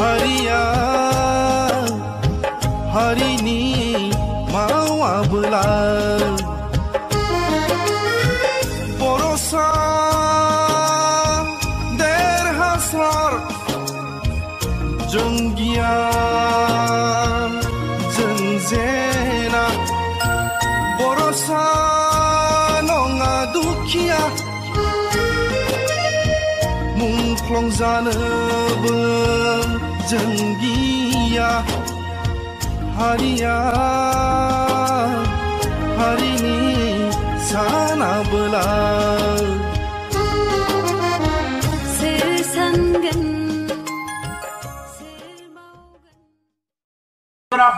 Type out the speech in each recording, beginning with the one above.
Haria Harini Mawa Bulan Borosa Der Hasar Junggia Jenzena Borosa Nonga Dukia Mungklong Zanebem Jenggia Haria Harini Sana Belah Sesanggan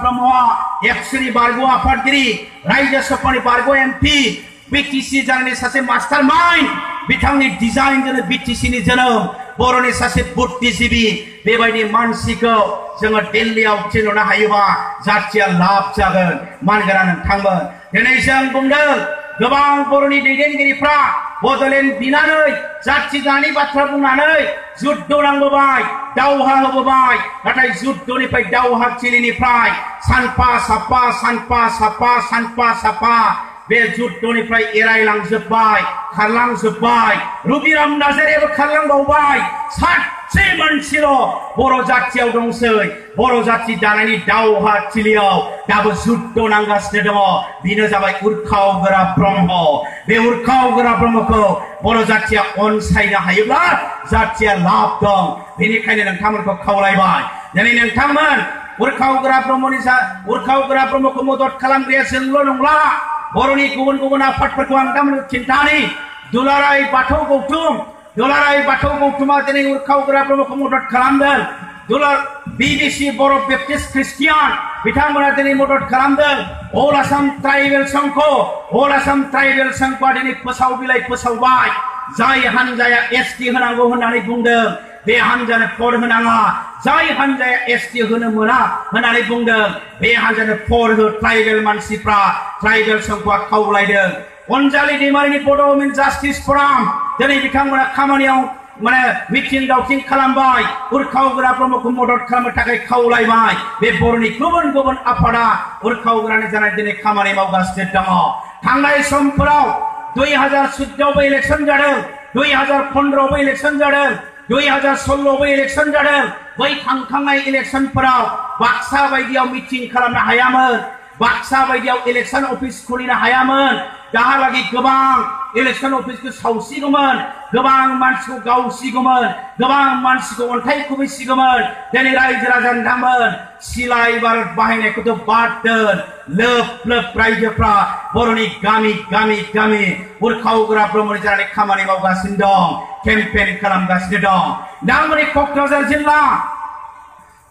Bramha Yaksuri Bargo Apadgiri Raja Sopani Bargo MP BTC Janani Sase mastermind Bitangni design Jana BTC ni Janam Boroni Sase Buddhisibi Bebaidi Mansiko Janga Delhi out Chilona Hayuba Zatya Lab Jagan Mangaran Tangban Denation Bundal Gabang Boroni Didengiri Pra Bodoland Binanoi Zatchi Jani Batra Bunanoi Zuddo Nangobai Dauha Hobai Natai Zuddo ni Pai Dauha Chilini Prai Sanpa Sapa Sanpa Sapa Sanpa Sapa Be Zuddo ni Pai Erai Lang Zubai Karlang Zubai Rubiram Nazare Karlang Bobai Sat Seman Silo Boro Zatchi Audongsoi Boro Zatchi Danani Dauha Chilio Dabu Zuddo Nangas Nedo Bina Zabai Urkau Gara Bramha Be Urkau Gara Bramha Boro Zatchi on Saina Hayubla Zatchi Lab Dong Bini Kaini Nangtaman Ko Kaulaibai Nani Nangtaman Urkau Gara Bramha Urkau Gara Bramha Komodot Kalam Ria Senglo Nongla Boroni Kubun Afat Pertuang Taman Cintani Dularai Bato Gautum Dularai Bato Gautuma Teni Urkau Gara Bramha Komodot Kalamdan Dular BBC Boro Baptist Christian Bitangmana Teni Modot Kalamdan All Assam Tribal Sangko All Assam Tribal Sangko Teni Pesau Bilai Pesau Bai Zai Hanjaya ST Hanango Hanani Bungdeng Be Hanjana For Hananga Zai Hanjaya ST Hanamuna Hanani Bungdeng Be Hanjana For Tribal Mansipra Tribal Sangko Kaulaideng Onjali Dimarini Bodo Min Justice Forum Teni Bitangmana Kamaniang Mana meeting dauting kalambai urkau gara Bramha Komodot kalam takai kaulaibai be boroni gubun apada urkau garani janai dini kamani maugasne damo thangnai somporau 2014 बै election jadeng 2015 बै election jadeng 2016 बै election jadeng बै थांखांनाय election फोराव बाक्सा बायदियाव meeting खालामनो हायामोन बाक्सा बायदियाव election office खुलिनो हायामोन दाहालागि गोबां election office को सावसिगौमोन गोबां मानसिखौ गावसिगौमोन गोबां मानसिखौ अन्थाइ खुबैसिगौमोन दिनै रायजो राजा नोंथांमोन सिलाइ भारत बाहायनायखौथ' बाद दोन लोब लोब रायजोफ्रा बर'नि गामि गामि गामि उरखाव गोरा ब्रह्मनि जानानै खामानि मावगासिनो दं केम्पेइन खालामगासिनो दं नोंथांमोननि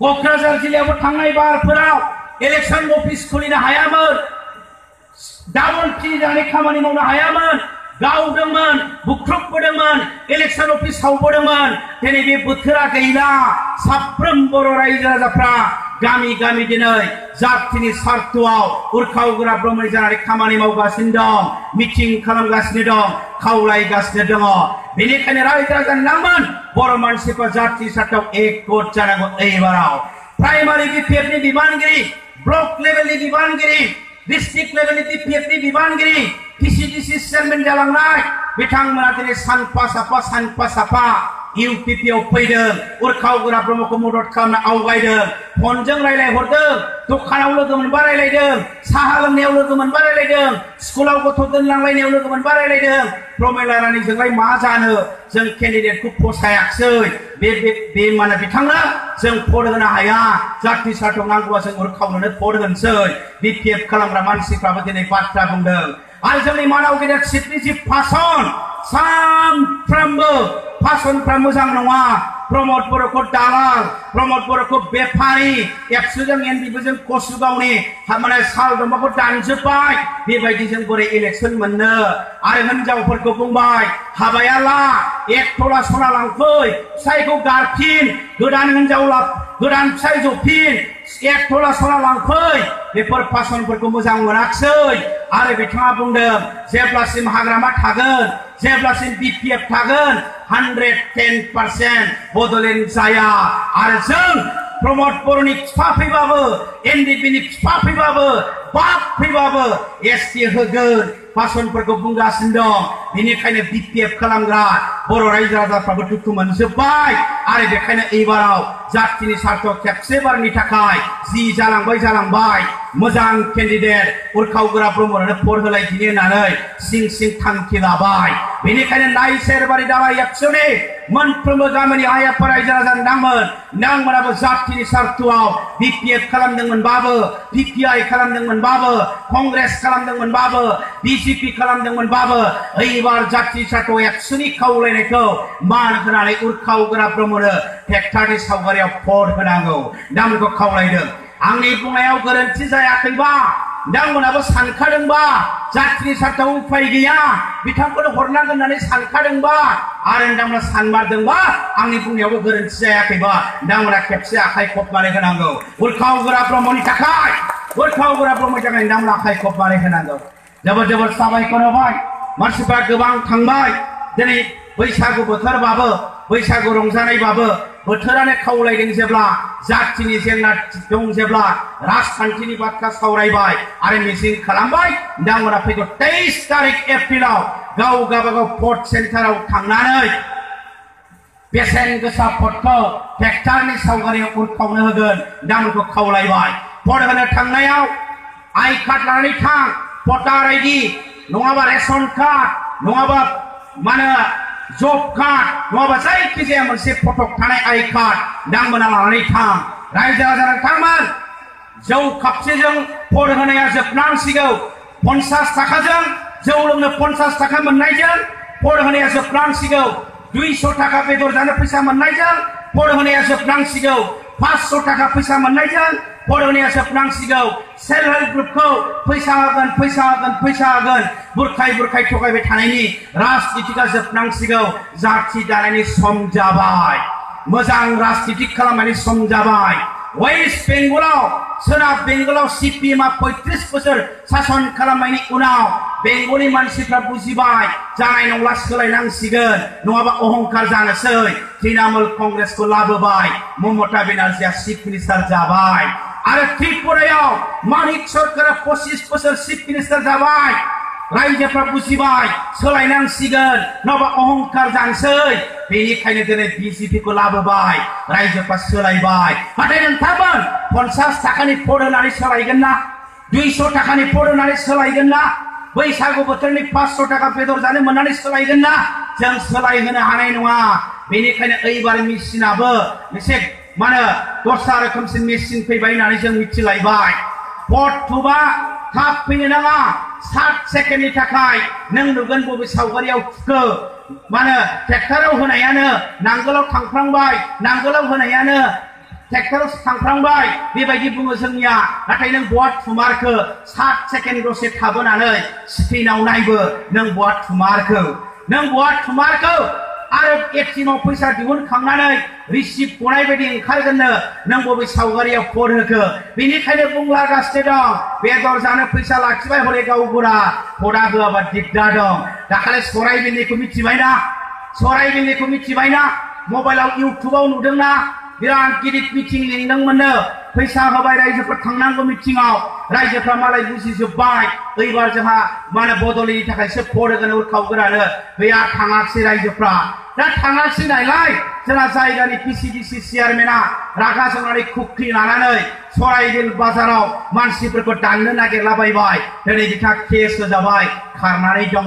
क'क्राझार जिल्लायावबो थांनाय बारफोराव election office खुलिनो हायामोन डाबल थि जानानै खामानि मावनो हायामोन गावदोंमोन बुख्रुबबोदोंमोन election office सावबोदोंमोन दिनै बे बोथोरा गैला साफ्रोम बर' रायजो राजाफ्रा गामि गामि दिनै जातिनि सार्थआव उरखाव गोरा ब्रह्मनि जानानै खामानि मावगासिनो दं मिटिं खालामगासिनो दं खावलायगासिनो दङ बेनिखायनो रायजो राजा नोंथांमोन बर' मानसिफ्रा जाति सार्थआव एकगत जानांगौ एबाराव प्राइमारि BPF नि बिबानगिरि ब्लक लेभेलनि बिबानगिरि डिस्ट्रिक्ट लेभेलनि BPF नि बिबानगिरि PCDC चेयारमेन जालांनाय बिथांमोना दिनै सानफा साफा UPP आव फैदों उरखाव गोरा ब्रह्मखौ मदद खालामनो आवगायदों फनजों रायलायहरदों दखानाव लोगो मोनबा रायलायदों साहा लोंनायाव लोगो मोनबा रायलायदों स्कुलाव गथ' दोनलांलायनायाव लोगो मोनबा रायलायदों प्रमेला रानीजोंलाय मा जानो जों केन्डिडेटखौ फसायाखिसै बे माने बिथांनो जों भट होनो हाया जाति सार्थ नांगौबा जों उरखावनोनो भट होनोसै BPF खालामग्रा मानसिफ्राबो दिनै बाथ्रा बुंदों आरो जोंनि मानाव गेदेर चिफनि जि भाषण सानफ्रोमबो भाषणफ्रा मोजां नङा प्रमद बर'खौ दालाल प्रमद बर'खौ बेफारि एक्सुजों एनडिबोजों कसु गावनि माने साल दंफांखौ दानजोब्बाय बेबायदि जों बोरै इलेक्सन मोननो आरो हिनजावफोरखौ बुंबाय हाबाया ला 1 तला सना लांफै फिसायखौ गारफिन गोदान हिनजाव गोदान फिसाय जफिन 1 तला सना लांफै बेफोर भाषणफोरखौ मोजां मोनाखिसै आरो बिथाङा बुंदों जेब्लासिम हाग्रामा थागोन जेब्लासिम BPF थागोन 110% बड'लेण्ड जाया आरो जों प्रमोद बर'नि बिफा फैबाबो एनडिपिनि बिफा फैबाबो बाप फैबाबो एसटि होगोन पासनफोरखौ बुंगासिनो दं बेनिखायनो बिपिएफ खालामग्रा बर' रायजो राजाफ्राबो दुखु मोनजोब्बाय आरो बेखायनो एबाराव जातिनि सार्थ खेबसेबारनि थाखाय जि जालांबाय मोजां केन्डिडेट उरखावगोरा ब्रह्मनो भट होलायदिनि होननानै सिं सिं थांखि लाबाय बेनिखायनो नायसेरबारि दालाय एबसुनि मोनफ्रोमबो गामिनि आइ आफा रायजो राजा नोंथांमोनाबो जातिनि सार्थआव बिपिएफ खालामदोंमोनबाबो पिपिआइ खालामदोंमोनबाबो कंग्रेस खालामदोंमोनबाबो बिजेपि खालामदोंमोनबाबो एबार जातिनि सार्थ एबसुनि खावलायनायखौ मान होनानै उरखावगोरा ब्रह्मनो हेक्टारनि सावगारियाव भट होनांगौ नोंथांमोनखौ खावलायदों आंनि बुंनायाव गोरोन्थि जायाखैबा नोंथांमोनाबो सानखादोंबा जातिनि सार्थआव उफाय गैया बिथांखौनो हरनांगोन होननानै सानखादोंबा आरो नोंथांमोना सानमारदोंबा आंनि बुंनायावबो गोरोन्थि जायाखैबा नोंथांमोना खेबसे आखाइ खबनानै होनांगौ उरखावगोरा ब्रह्मनि थाखाय नोंथांमोना आखाइ खबनानै होनांगौ जोबोर साबायखर होबाय मानसिफ्रा गोबां थांबाय दिनै बैसागु बोथोरबाबो बैसागु रंजानायबाबो बोथोरानो खावलायदों जेब्ला जातिनि जेंना दं जेब्ला राजखान्थिनि बाथ्रा सावरायबाय आरो मिजिं खालामबाय नोंथांमोना फैगौ 23 तारिख एप्रिलाव गावबागाव भट सेन्टाराव थांनानै बेसेन गोसा भटखौ हेक्टारनि सावगारियाव उरखावनो होगोन नोंथांमोनखौ खावलायबाय भट होनो थांनायाव आइ कार्ड लानानै थां भटार आइडि नङाबा रेशन कार्ड नङाबा जब कार्ड नङाबा जायखिजाया मोनसे फटक थानाय आइ कार्ड नोंथांमोना लानानै थां रायजो राजा नोंथांमोन जौ खापसेजों भट होनाया जोबनांसिगौ 50 थाखाजों जौ लोंनो 50 थाखा मोननायजों भट होनाया जोबनांसिगौ 200 थाखा बेदर जानो फैसा मोननायजों भट होनाया जोबनांसिगौ 500 थाखा फैसा मोननायजों भट होनाया जोबनांसिगौ सेल्फ हेल्प ग्रुपखौ फैसा होगोन बुरखाय थगायबाय थानायनि राजनितिका जोबनांसिगौ जाति दानायनि सम जाबाय मोजां राजनिति खालामनायनि सम जाबाय वेस्ट बेंगलाव सोनाब बेंगलाव सिपिएमआ 35 बोसोर सासन खालामनायनि उनाव बेंगलनि मानसिफ्रा बुजिबाय जानाय नंला सोलायनांसिगोन नङाबा अहंकार जानोसै तृणमूल कंग्रेसखौ लाबोबाय ममता बेनार्जीआ चिफ मिनिस्टार जाबाय आरो त्रिपुरायाव मानिक सरकारा 25 बोसोर चिफ मिनिस्टार जाबाय रायजोफ्रा बुजिबाय सोलायनांसिगोन नङाबा अहंकार जानोसै बेनिखायनो दिनै बिजेपिखौ लाबोबाय रायजोफ्रा सोलायबाय नाथाय नोंथांमोन 50 थाखानि भट होनानै सोलायगोन ना 200 थाखानि भट होनानै सोलायगोन ना बैसागु बोथोरनि 500 थाखा बेदर जानो मोननानै सोलायगोन ना जों सोलायहोनो हानाय नङा बेनिखायनो एबार मेसिनाबो एसे दस्रा रोखोमसे मेसिन फैबाय होननानै जों मिथिलायबाय भट थुबा थाब फैनो नाङा 7 सेकेन्डनि थाखाय नों नुगोन बबे सावगारियाव थुखो ट्रेक्टराव होनायानो नांगोलाव थांफ्रांबाय नांगोलाव होनायानो ट्रेक्टराव थांफ्रांबाय बेबायदि बुङो जोंनिया नाथाय नों बहा थुमारखो 7 सेकेन्ड दसे थाबोनानै स्क्रिनाव नायबो नों बहा थुमारखो आरो एटिएमआव फैसा दिहुनखांनानै रिसिप्ट गनाय बायदि ओंखारगोननो नों बबे सावगारियाव भट होखो बेनिखायनो बुंलागासिनो दं बेदर जानो फैसा लाखिबाय हले गावबुरा भटआ होआबा दिगदार दं दाखालि सराइबिलनिखौ मिथिबायना मबाइलाव इउटुबाव नुदोंना बिराद गिदिर मिटिं लिंदोंमोननो फैसा होबाय रायजोफोर थांनांगौ मिटिंआव रायजोफ्रा मालाय बुजिजोब्बाय एबार जोंहा बदलिनि थाखायसो भट होगोन उरखावगोरानो गैया थाङाखिसै रायजोफ्रा दा थाङाखिसै नालाय जोंहा जायगानि पिसिडिसि चेयारमेना रागा जोंनानै खुख्रि लानानै सराइबिल बाजाराव मानसिफोरखौ दाननो नागिरलाबायबाय दिनै बिथाङा केस होजाबाय खारनानै दङ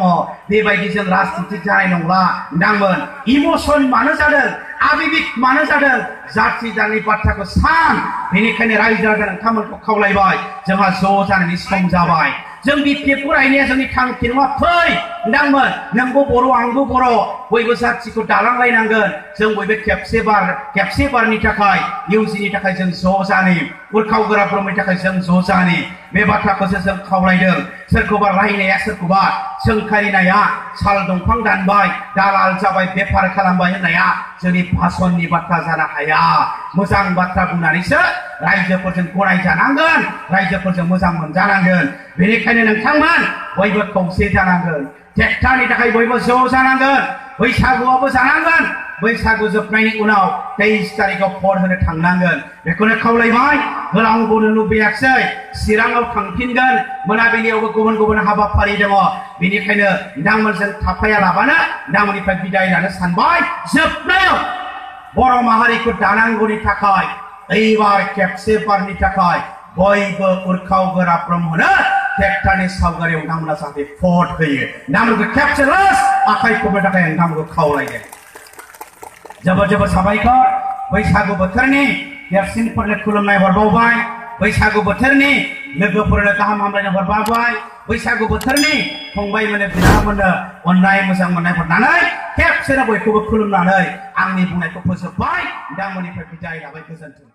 बेबायदि जों राजनिति जानाय नंला नोंथांमोन इमोसन मानो जादों आबेगिक मानो जादों जाति दानि बाथ्राखौ सान बेनिखायनो रायजो राजा नोंथांमोनखौ खावलायबाय जोंहा ज' जानायनि सम जाबाय जों बिपिएफखौ रायनाया जोंनि थांखि नङा फै नोंथांमोन नोंबो बर' आंबो बर' बयबो जातिखौ दालांलायनांगोन जों बयबो खेबसे बारनि थाखाय इउजिनि थाखाय जों ज' जानि उरखावगोरा ब्रह्मनि थाखाय जों ज' जानि बे बाथ्राखौसो जों खावलायदों सोरखौबा रायनाया सोरखौबा सोंखारिनाया साल दंफां दानबाय दालाल जाबाय बेफार खालामबाय होननाया जोंनि भाषणनि बाथ्रा जानो हाया मोजां बाथ्रा बुंनानैसो रायजोफोरजों गनायजानांगोन रायजोफोरजों मोजां मोनजानांगोन बेनिखायनो नोंथांमोन बयबो खौसे जानांगोन हेक्टारनि थाखाय बयबो ज' जानांगोन बैसागुआवबो जानांगोन बैसागु जोबनायनि उनाव 23 तारिखआव भट होनो थांनांगोन बेखौनो खावलायबाय गोलाव बुंनो लुबैयाखै चिराङाव थांफिनगोन मोनाबिलियावबो गुबुन गुबुन हाबाफारि दङ बेनिखायनो नोंथांमोनजों थाफायालाबानो नोंथांमोननिफ्राय बिदाय लानो सानबाय जोबनायाव बर' माहारिखौ दानांगौनि थाखाय एबार खेबसे बारनि थाखाय बयबो उरखाव गोरा ब्रह्मनो ट्रेक्टरनि सावगारियाव नोंथांमोना जाहाथे भट होयो नोंथांमोनखौ खेबसे लास आखाइ खबनो थाखाय नोंथांमोनखौ खावलायदों जोबोद जोबोद साबायखर बैसागु बोथोरनि देरसिनफोरनो खुलुमनाय हरबावबाय बैसागु बोथोरनि लोगोफोरनो गाहाम हामलायनाय हरबावबाय बैसागु बोथोरनि फंबायमोननो बिनानावमोननो अननाय मोजां मोननाय हरनानै खेबसेनो बयखौबो खुलुमनानै आंनि बुंनायखौ फोजोबबाय नोंथांमोननिफ्राय बिदाय लाबाय गोजोन्थों